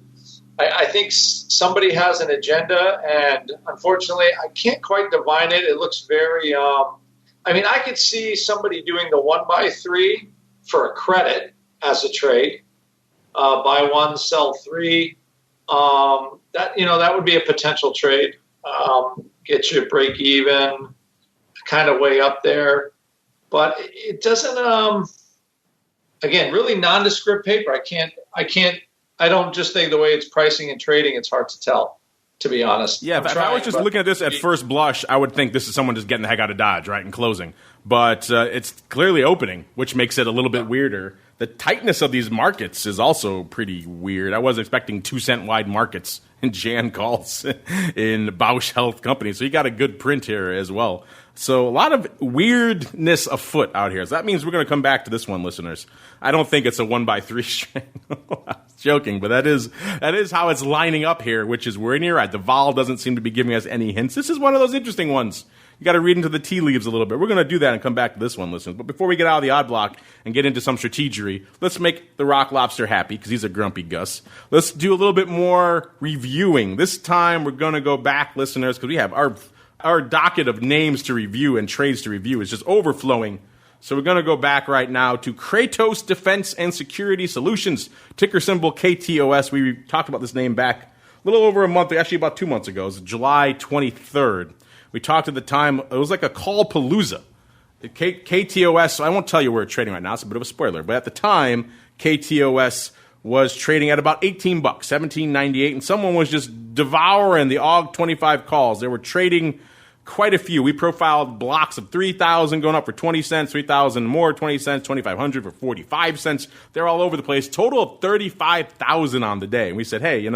I think somebody has an agenda, and unfortunately, I can't quite divine it. It looks very I could see somebody doing the 1-by-3 for a credit as a trade, buy 1, sell 3. That would be a potential trade. Get you break even, kind of way up there, but it doesn't. Again, really nondescript paper. I don't just think the way it's pricing and trading, it's hard to tell, to be honest. Yeah, if I was just looking at this at first blush, I would think this is someone just getting the heck out of Dodge, right, and closing. But it's clearly opening, which makes it a little bit weirder. The tightness of these markets is also pretty weird. I was expecting 2-cent wide markets in Jan calls in Bausch Health companies. So you got a good print here as well. So a lot of weirdness afoot out here. So that means we're going to come back to this one, listeners. I don't think it's a 1x3 string. I was joking, but that is how it's lining up here, which is we're in here. Right. The vol doesn't seem to be giving us any hints. This is one of those interesting ones. You got to read into the tea leaves a little bit. We're going to do that and come back to this one, listeners. But before we get out of the odd block and get into some strategery, let's make the Rock Lobster happy because he's a grumpy Gus. Let's do a little bit more reviewing. This time we're going to go back, listeners, because we have our docket of names to review and trades to review is just overflowing. So we're going to go back right now to KTOS Defense and Security Solutions, ticker symbol KTOS. We talked about this name back a little over a month, actually about 2 months ago. It was July 23rd. We talked at the time, it was like a call palooza. KTOS, I won't tell you where it's trading right now, it's a bit of a spoiler, but at the time, KTOS was trading at about $18, $17.98, and someone was just devouring the AUG 25 calls. They were trading quite a few. We profiled blocks of 3,000 going up for 20 cents, 3,000 more, 20 cents, 2,500 for 45 cents. They're all over the place. Total of 35,000 on the day. And we said, hey,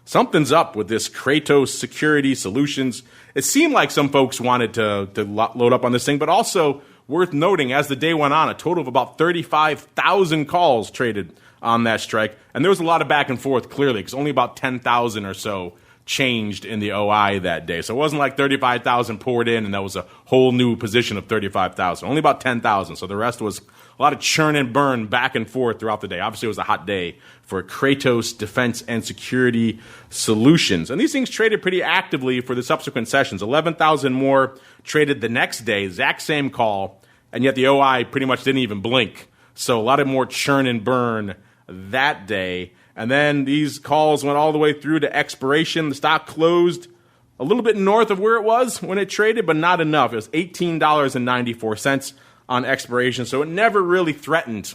something's up with this KTOS Security Solutions. It seemed like some folks wanted to load up on this thing, but also worth noting, as the day went on, a total of about 35,000 calls traded on that strike. And there was a lot of back and forth, clearly, because only about 10,000 or so changed in the OI that day. So it wasn't like 35,000 poured in and that was a whole new position of 35,000. Only about 10,000. So the rest was a lot of churn and burn back and forth throughout the day. Obviously, it was a hot day for KTOS Defense and Security Solutions. And these things traded pretty actively for the subsequent sessions. 11,000 more traded the next day, exact same call, and yet the OI pretty much didn't even blink. So a lot of more churn and burn that day. And then these calls went all the way through to expiration. The stock closed a little bit north of where it was when it traded, but not enough. It was $18.94 on expiration, so it never really threatened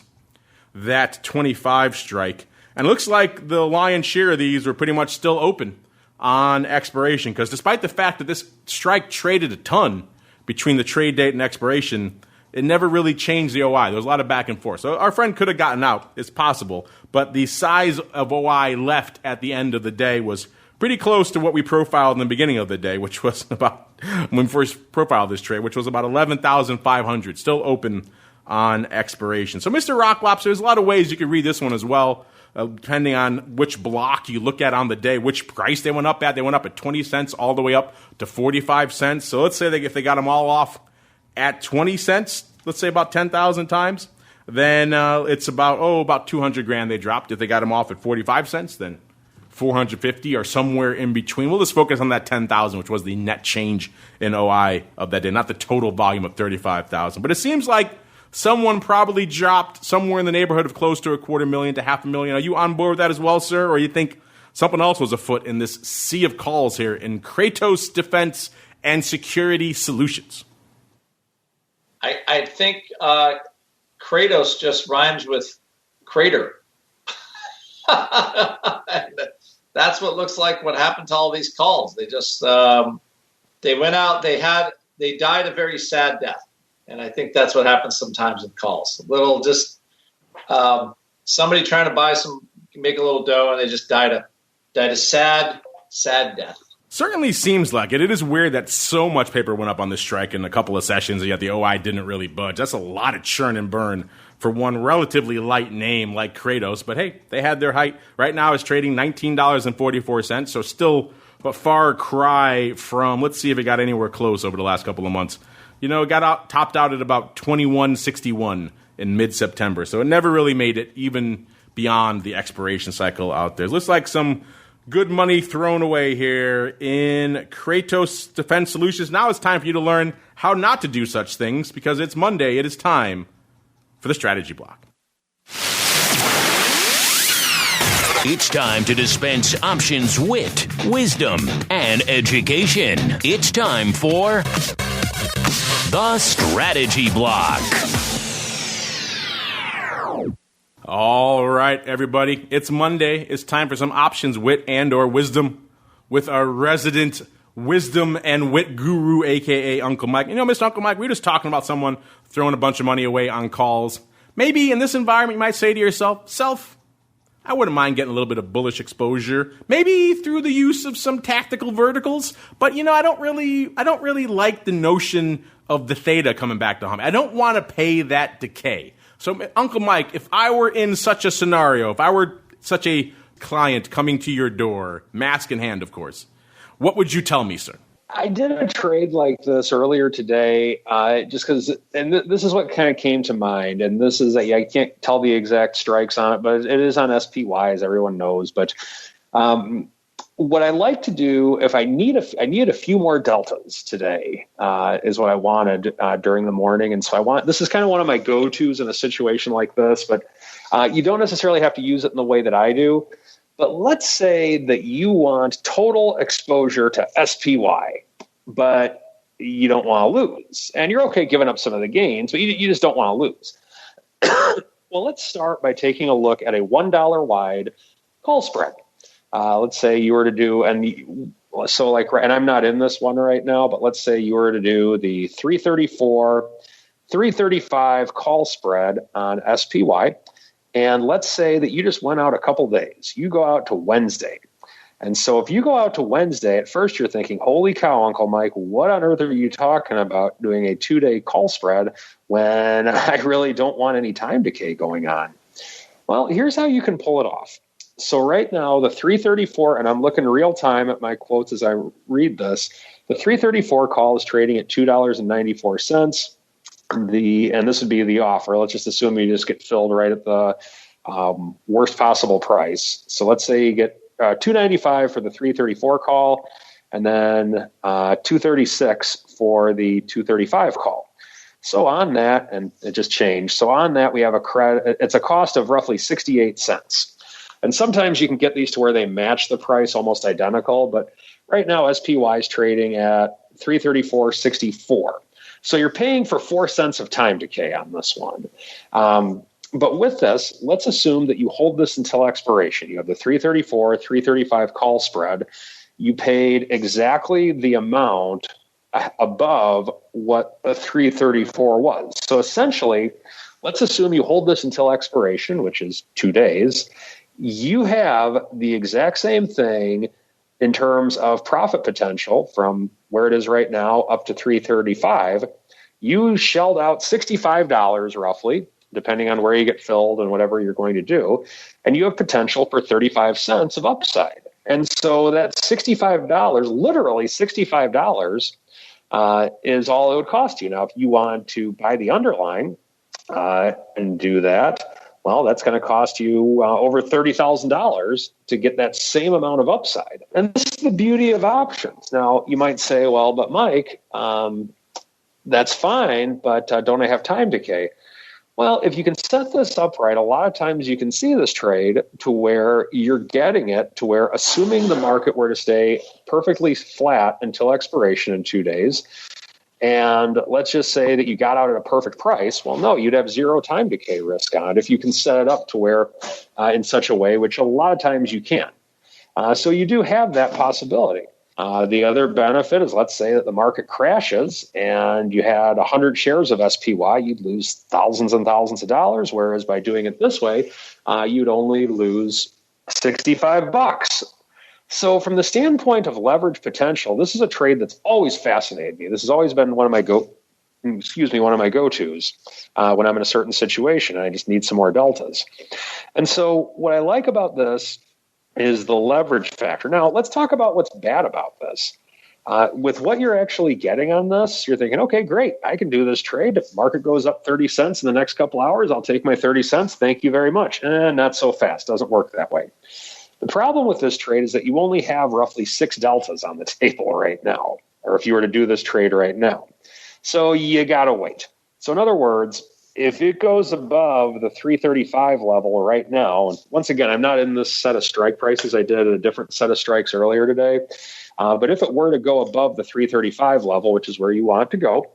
that 25 strike. And it looks like the lion's share of these were pretty much still open on expiration, because despite the fact that this strike traded a ton between the trade date and expiration, it never really changed the OI. There was a lot of back and forth. So our friend could have gotten out. It's possible. But the size of OI left at the end of the day was pretty close to what we profiled in the beginning of the day, which was about, when we first profiled this trade, which was about 11,500, still open on expiration. So Mr. Rock Lobster, there's a lot of ways you could read this one as well, depending on which block you look at on the day, which price they went up at. They went up at 20 cents all the way up to 45 cents. So let's say if they got them all off at 20 cents, let's say about 10,000 times, then it's about 200 grand they dropped. If they got them off at 45 cents, then 450 or somewhere in between. We'll just focus on that 10,000, which was the net change in OI of that day, not the total volume of 35,000. But it seems like someone probably dropped somewhere in the neighborhood of close to $250,000 to $500,000. Are you on board with that as well, sir? Or you think something else was afoot in this sea of calls here in KTOS Defense and Security Solutions? I think Kratos just rhymes with crater. That's what looks like what happened to all these calls. They just they went out. They died a very sad death, and I think that's what happens sometimes with calls. A little just somebody trying to make a little dough, and they just died a sad death. Certainly seems like it. It is weird that so much paper went up on this strike in a couple of sessions, and yet the OI didn't really budge. That's a lot of churn and burn for one relatively light name like Kratos. But hey, they had their height. Right now it's trading $19.44, so still a far cry from, let's see if it got anywhere close over the last couple of months. It got topped out at about $21.61 in mid-September, so it never really made it even beyond the expiration cycle out there. It looks like some good money thrown away here in KTOS Defense Solutions. Now it's time for you to learn how not to do such things, because it's Monday. It is time for the strategy block. It's time to dispense options, wit, wisdom, and education. It's time for the strategy block. All right, everybody. It's Monday. It's time for some options, wit, and or wisdom with our resident wisdom and wit guru, a.k.a. Uncle Mike. Mr. Uncle Mike, we were just talking about someone throwing a bunch of money away on calls. Maybe in this environment, you might say to yourself, I wouldn't mind getting a little bit of bullish exposure, maybe through the use of some tactical verticals. But, I don't really like the notion of the theta coming back to haunt me. I don't want to pay that decay. So, Uncle Mike, if I were in such a scenario, if I were such a client coming to your door, mask in hand, of course, what would you tell me, sir? I did a trade like this earlier today, just because, and this is what kind of came to mind. And this is, I can't tell the exact strikes on it, but it is on SPY, as everyone knows. But what I like to do, if I need a few more deltas today, is what I wanted during the morning. And so this is kind of one of my go-tos in a situation like this, but you don't necessarily have to use it in the way that I do. But let's say that you want total exposure to SPY, but you don't want to lose. And you're okay giving up some of the gains, but you just don't want to lose. Well, let's start by taking a look at a $1 wide call spread. Let's say you were to do, and I'm not in this one right now, but let's say you were to do the 334, 335 call spread on SPY. And let's say that you just went out a couple days. You go out to Wednesday. And so if you go out to Wednesday, at first you're thinking, holy cow, Uncle Mike, what on earth are you talking about doing a 2-day call spread when I really don't want any time decay going on? Well, here's how you can pull it off. So right now, the 334, and I'm looking real time at my quotes as I read this, the 334 call is trading at $2.94. And this would be the offer. Let's just assume you just get filled right at the worst possible price. So let's say you get $2.95 for the 334 call, and then $2.36 for the 235 call. So on that, and it just changed. So on that, we have a credit. It's a cost of roughly 68 cents. And sometimes you can get these to where they match the price almost identical. But right now, SPY is trading at $334.64. So you're paying for 4 cents of time decay on this one. But with this, let's assume that you hold this until expiration. You have the 334, 335 call spread. You paid exactly the amount above what the 334 was. So essentially, let's assume you hold this until expiration, which is 2 days. You have the exact same thing in terms of profit potential from where it is right now up to 335. You shelled out $65 roughly, depending on where you get filled and whatever you're going to do, and you have potential for 35 cents of upside. And so that $65, literally $65, is all it would cost you. Now, if you want to buy the underlying and do that, well, that's going to cost you over $30,000 to get that same amount of upside. And this is the beauty of options. Now, you might say, well, but Mike, that's fine, but don't I have time decay? Well, if you can set this up right, a lot of times you can see this trade to where you're getting it to where, assuming the market were to stay perfectly flat until expiration in 2 days, and let's just say that you got out at a perfect price. Well, no, you'd have zero time decay risk on it if you can set it up to where in such a way, which a lot of times you can. So you do have that possibility. The other benefit is, let's say that the market crashes and you had 100 shares of SPY, you'd lose thousands and thousands of dollars, whereas by doing it this way, you'd only lose $65. So from the standpoint of leverage potential, this is a trade that's always fascinated me. This has always been one of my go-tos when I'm in a certain situation and I just need some more deltas. And so what I like about this is the leverage factor. Now, let's talk about what's bad about this. With what you're actually getting on this, you're thinking, okay, great, I can do this trade. If the market goes up 30 cents in the next couple hours, I'll take my 30 cents. Thank you very much. Not so fast. Doesn't work that way. The problem with this trade is that you only have roughly 6 deltas on the table right now, or if you were to do this trade right now. So you got to wait. So in other words, if it goes above the 335 level right now, and once again, I'm not in this set of strike prices. I did a different set of strikes earlier today. But if it were to go above the 335 level, which is where you want it to go,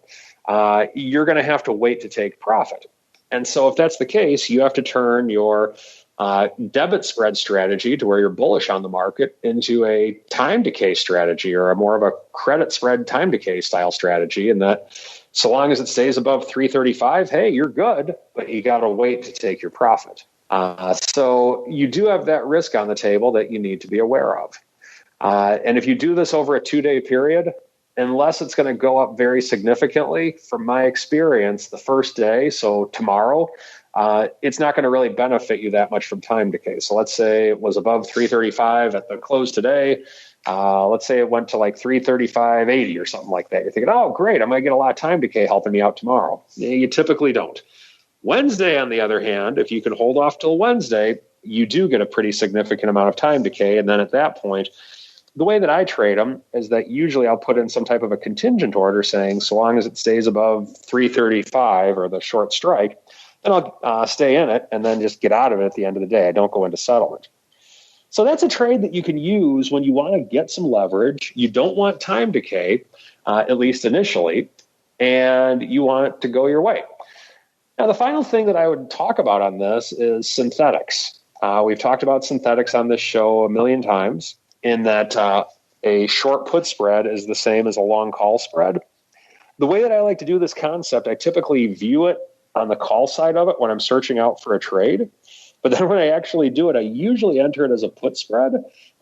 you're going to have to wait to take profit. And so if that's the case, you have to turn your debit spread strategy to where you're bullish on the market into a time decay strategy, or a more of a credit spread time decay style strategy. And that so long as it stays above 335, hey, you're good, but you got to wait to take your profit. So you do have that risk on the table that you need to be aware of. And if you do this over a 2-day period, unless it's going to go up very significantly, from my experience, the first day, so tomorrow, it's not going to really benefit you that much from time decay. So let's say it was above 335 at the close today. Let's say it went to like 335.80 or something like that. You're thinking, oh, great, I'm going to get a lot of time decay helping me out tomorrow. You typically don't. Wednesday, on the other hand, if you can hold off till Wednesday, you do get a pretty significant amount of time decay. And then at that point, the way that I trade them is that usually I'll put in some type of a contingent order saying, so long as it stays above 335 or the short strike, then I'll stay in it and then just get out of it at the end of the day. I don't go into settlement. So that's a trade that you can use when you want to get some leverage. You don't want time decay, at least initially, and you want it to go your way. Now, the final thing that I would talk about on this is synthetics. We've talked about synthetics on this show a million times, in that a short put spread is the same as a long call spread. The way that I like to do this concept, I typically view it on the call side of it when I'm searching out for a trade. But then when I actually do it, I usually enter it as a put spread.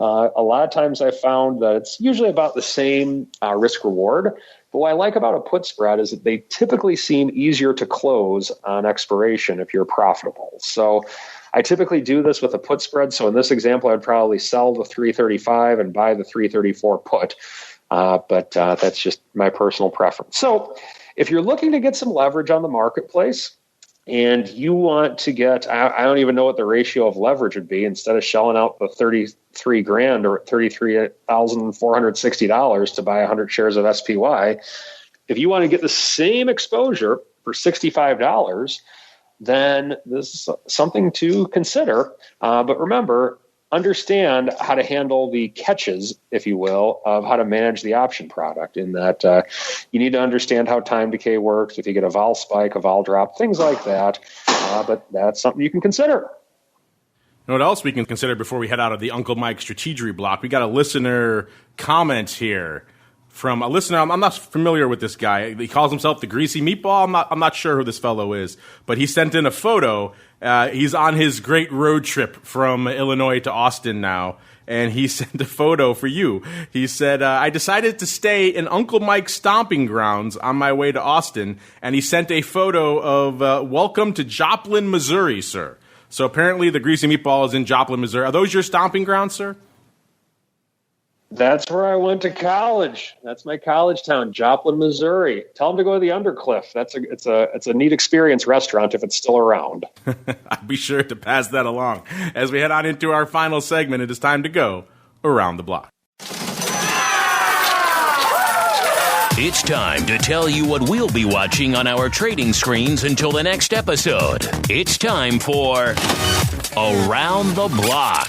A lot of times I found that it's usually about the same risk reward. But what I like about a put spread is that they typically seem easier to close on expiration if you're profitable. So I typically do this with a put spread. So in this example, I'd probably sell the 335 and buy the 334 put. But that's just my personal preference. So if you're looking to get some leverage on the marketplace, and you want to get, I don't even know what the ratio of leverage would be, instead of shelling out the $33,000 or $33,460 to buy 100 shares of SPY, if you want to get the same exposure for $65, then this is something to consider. But remember, understand how to handle the catches, if you will, of how to manage the option product, in that you need to understand how time decay works, if you get a vol spike, a vol drop, things like that. But that's something you can consider. You know what else we can consider before we head out of the Uncle Mike Strategery block? We got a listener comment here from a listener. I'm not familiar with this guy. He calls himself the Greasy Meatball. I'm not sure who this fellow is, but he sent in a photo. He's on his great road trip from Illinois to Austin now, and he sent a photo for you. He said, I decided to stay in Uncle Mike's stomping grounds on my way to Austin, and he sent a photo of welcome to Joplin, Missouri, sir. So apparently the Greasy Meatball is in Joplin, Missouri. Are those your stomping grounds, sir? That's where I went to college. That's my college town, Joplin, Missouri. Tell them to go to the Undercliff. It's a neat experience restaurant if it's still around. I'll be sure to pass that along. As we head on into our final segment, it is time to go around the block. It's time to tell you what we'll be watching on our trading screens until the next episode. It's time for Around the Block.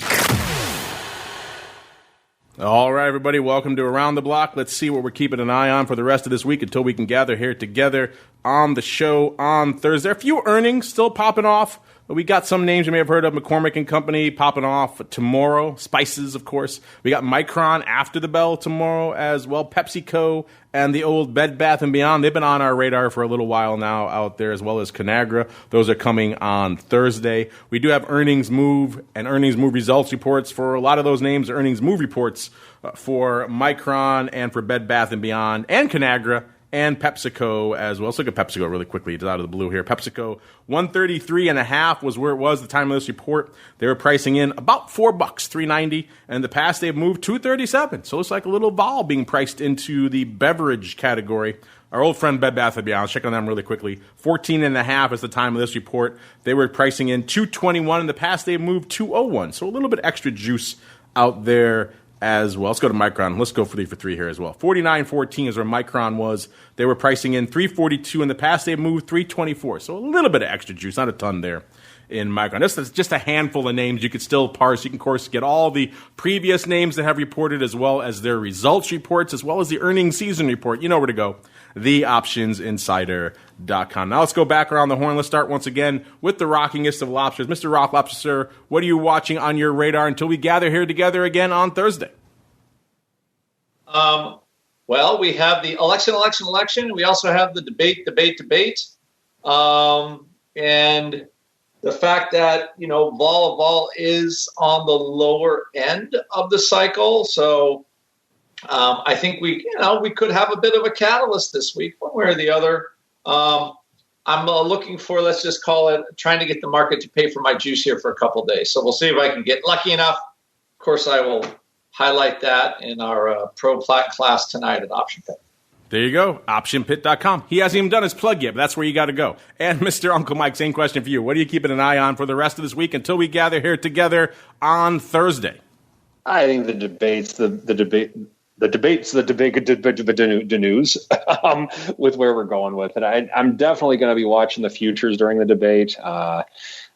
All right, everybody, welcome to Around the Block. Let's see what we're keeping an eye on for the rest of this week until we can gather here together on the show on Thursday. A few earnings still popping off. We got some names you may have heard of, McCormick and Company popping off tomorrow. Spices, of course. We got Micron after the bell tomorrow as well. PepsiCo and the old Bed Bath & Beyond. They've been on our radar for a little while now out there, as well as Conagra. Those are coming on Thursday. We do have earnings move and earnings move results reports for a lot of those names. Earnings move reports for Micron and for Bed Bath & Beyond and Conagra and PepsiCo as well. Let's look at PepsiCo really quickly. It's out of the blue here. PepsiCo, 133.5 was where it was the time of this report. They were pricing in about $4, $3.90, and in the past they've moved $2.37. So it looks like a little vol being priced into the beverage category. Our old friend Bed Bath & Beyond, let's check on them really quickly. 14.5 is the time of this report. They were pricing in $2.21. In the past they've moved $2.01. So a little bit extra juice out there as well. Let's go to Micron. Let's go 3 for 3 here as well. 49.14 is where Micron was. They were pricing in $3.42. In the past, they've moved $3.24. So a little bit of extra juice, not a ton there in Micron. This is just a handful of names you could still parse. You can, of course, get all the previous names that have reported as well as their results reports, as well as the earnings season report. You know where to go. TheOptionsInsider.com. Now let's go back around the horn. Let's start once again with the rockingest of lobsters. Mr. Rock Lobster, sir, what are you watching on your radar until we gather here together again on Thursday? Well, we have the election. We also have the debate. And the fact that, vol is on the lower end of the cycle. So I think we could have a bit of a catalyst this week, one way or the other. I'm looking for, let's just call it, trying to get the market to pay for my juice here for a couple of days. So we'll see if I can get lucky enough. Of course, I will highlight that in our pro class tonight at Option Pit. There you go, optionpit.com. He hasn't even done his plug yet, but that's where you got to go. And Mr. Uncle Mike, same question for you. What are you keeping an eye on for the rest of this week until we gather here together on Thursday? I think the debates, the news with where we're going with it. I'm definitely going to be watching the futures during the debate.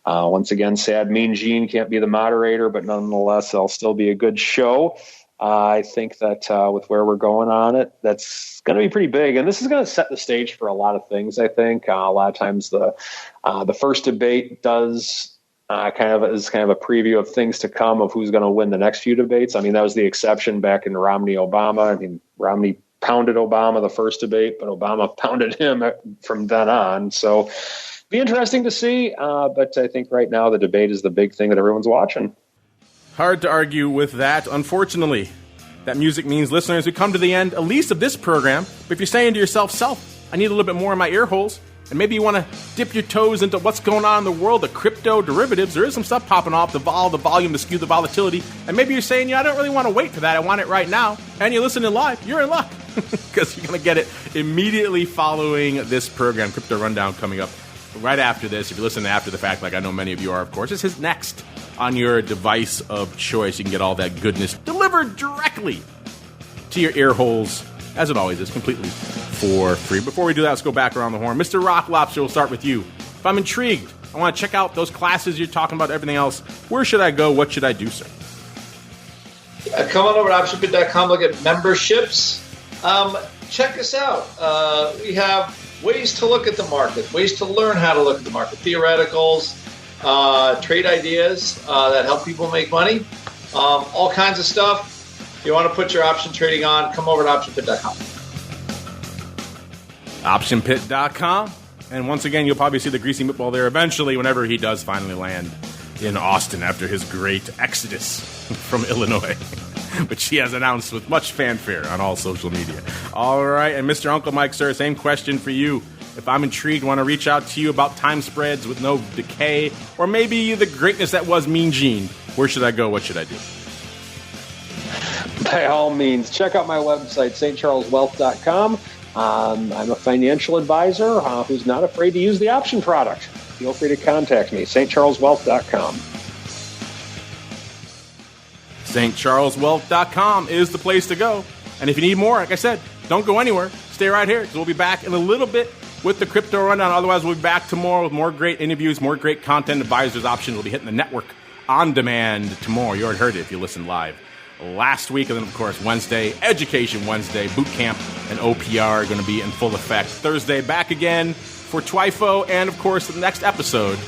Once again, sad Mean Gene can't be the moderator, but nonetheless, it'll still be a good show. I think that with where we're going on it, that's going to be pretty big. And this is going to set the stage for a lot of things, I think. A lot of times the first debate does kind of a preview of things to come of who's going to win the next few debates. I mean, that was the exception back in Romney-Obama. I mean, Romney pounded Obama the first debate, but Obama pounded him from then on. So be interesting to see. But I think right now the debate is the big thing that everyone's watching. Hard to argue with that. Unfortunately, that music means, listeners, we come to the end, at least of this program. But if you're saying to yourself, I need a little bit more in my ear holes, and maybe you want to dip your toes into what's going on in the world of crypto derivatives, there is some stuff popping off, the volume, the skew, the volatility, and maybe you're saying, I don't really want to wait for that, I want it right now, and you're listening live, you're in luck, because you're going to get it immediately following this program, Crypto Rundown, coming up right after this. If you're listening after the fact, like I know many of you are, of course, this is next on your device of choice. You can get all that goodness delivered directly to your ear holes, as it always is, completely for free. Before we do that, let's go back around the horn. Mr. Rock Lobster, we'll start with you. If I'm intrigued, I want to check out those classes you're talking about, everything else, where should I go? What should I do, sir? Come on over to optionpit.com, look at memberships. Check us out. We have ways to look at the market, ways to learn how to look at the market, theoreticals, trade ideas that help people make money, all kinds of stuff. If you want to put your option trading on, come over to optionpit.com. Optionpit.com. And once again, you'll probably see the greasy meatball there eventually whenever he does finally land in Austin after his great exodus from Illinois, which he has announced with much fanfare on all social media. All right, and Mr. Uncle Mike, sir, same question for you. If I'm intrigued, want to reach out to you about time spreads with no decay, or maybe the greatness that was Mean Gene, where should I go? What should I do? By all means, check out my website, stcharleswealth.com. I'm a financial advisor who's not afraid to use the option product. Feel free to contact me, stcharleswealth.com. stcharleswealth.com is the place to go. And if you need more, like I said, don't go anywhere. Stay right here, because we'll be back in a little bit with the Crypto Rundown. Otherwise, we'll be back tomorrow with more great interviews, more great content. Advisors Options will be hitting the network on demand tomorrow. You already heard it if you listened live last week. And then, of course, Wednesday, Education Wednesday, Boot Camp and OPR are going to be in full effect. Thursday, back again for TWIFO and, of course, the next episode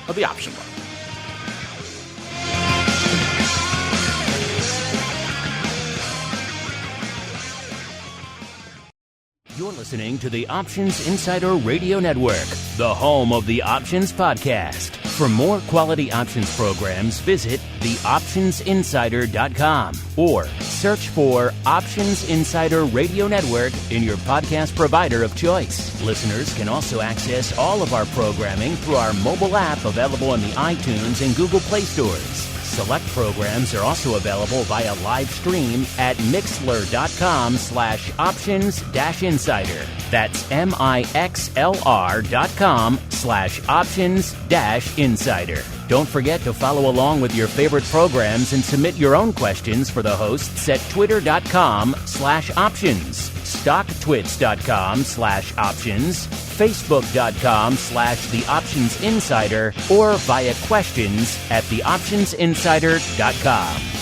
of The Option Bar. You're listening to the Options Insider Radio Network, the home of the Options Podcast. For more quality options programs, visit theoptionsinsider.com or search for Options Insider Radio Network in your podcast provider of choice. Listeners can also access all of our programming through our mobile app available in the iTunes and Google Play stores. Select programs are also available via live stream at mixlr.com/options-insider. That's mixlr.com/options-insider. Don't forget to follow along with your favorite programs and submit your own questions for the hosts at twitter.com/options, stocktwits.com/options, facebook.com/theoptionsinsider, or via questions at theoptionsinsider.com.